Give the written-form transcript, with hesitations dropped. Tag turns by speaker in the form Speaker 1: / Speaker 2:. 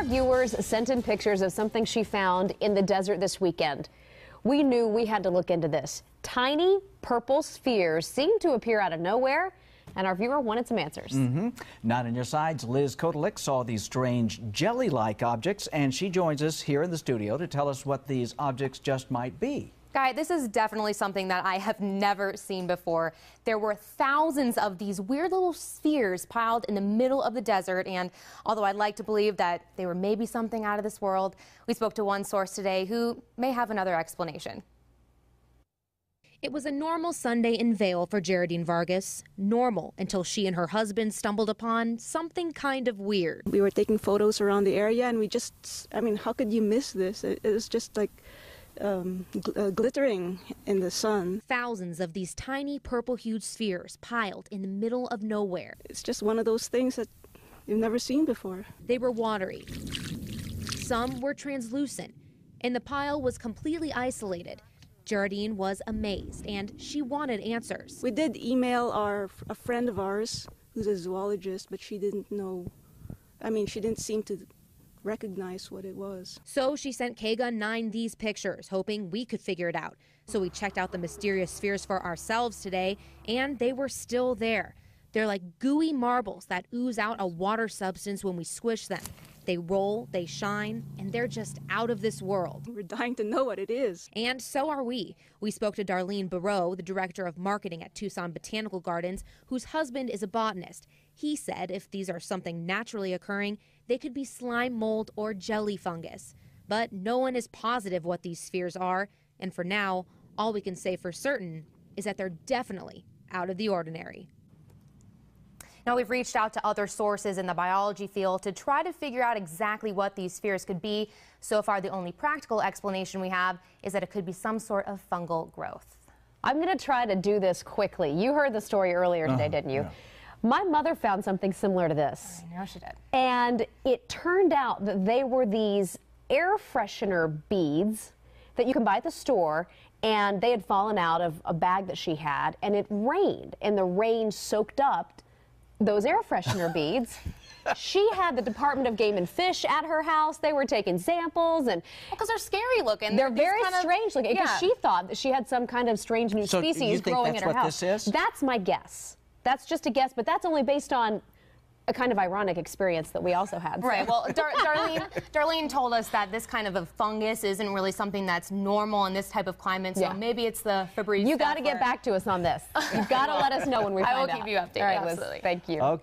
Speaker 1: our viewers sent in pictures of something she found in the desert this weekend. We knew we had to look into this. Tiny purple spheres seem to appear out of nowhere, and our viewer wanted some answers.
Speaker 2: Not on your sides, Liz Kotelik saw these strange jelly-like objects, and she joins us here in the studio to tell us what these objects just might be.
Speaker 3: Guy, this is definitely something that I have never seen before. There were thousands of these weird little spheres piled in the middle of the desert, and although I'd like to believe that they were maybe something out of this world, we spoke to one source today who may have another explanation.
Speaker 4: It was a normal Sunday in Vail for Geradine Vargas. Normal until she and her husband stumbled upon something kind of weird.
Speaker 5: We were taking photos around the area, and we just, I mean, how could you miss this? It was just like glittering in the sun.
Speaker 4: Thousands of these tiny purple-hued spheres piled in the middle of nowhere.
Speaker 5: It's just one of those things that you've never seen before.
Speaker 4: They were watery. Some were translucent, and the pile was completely isolated. Geradine was amazed, and she wanted answers.
Speaker 5: We did email a friend of ours who's a zoologist, but she didn't know. I mean, she didn't seem to recognize what it was.
Speaker 4: So she sent K-Gun 9 these pictures, hoping we could figure it out. So we checked out the mysterious spheres for ourselves today, and they were still there. They're like gooey marbles that ooze out a water substance when we squish them. They roll, they shine, and they're just out of this world.
Speaker 5: We're dying to know what it is.
Speaker 4: And so are we. We spoke to Darlene Barreau, the director of marketing at Tucson Botanical Gardens, whose husband is a botanist. He said if these are something naturally occurring, they could be slime mold or jelly fungus. But no one is positive what these spheres are, and for now, all we can say for certain is that they're definitely out of the ordinary.
Speaker 3: Now, we've reached out to other sources in the biology field to try to figure out exactly what these spheres could be. So far, the only practical explanation we have is that it could be some sort of fungal growth.
Speaker 1: I'm going to try to do this quickly. You heard the story earlier today, didn't you?
Speaker 2: Yeah.
Speaker 1: My mother found something similar to this.
Speaker 3: I know she did.
Speaker 1: And it turned out that they were these air freshener beads that you can buy at the store, and they had fallen out of a bag that she had, and it rained, and the rain soaked up those air freshener beads. She had the Department of Game and Fish at her house. They were taking samples, and
Speaker 3: Because they're scary looking.
Speaker 1: they're very strange looking. Because she thought that she had some kind of strange new
Speaker 2: So
Speaker 1: species
Speaker 2: you think
Speaker 1: growing
Speaker 2: that's
Speaker 1: in her
Speaker 2: what
Speaker 1: house.
Speaker 2: this is?
Speaker 1: That's my guess. That's just a guess, but that's only based on a kind of ironic experience that we also had.
Speaker 3: Right. Well, Darlene told us that this kind of a fungus isn't really something that's normal in this type of climate. So maybe it's the Febreze.
Speaker 1: You got to get back to us on this. You've got to let us know when we find out.
Speaker 3: I will keep you updated.
Speaker 1: All right, Liz,
Speaker 3: absolutely.
Speaker 1: thank you.
Speaker 2: Okay.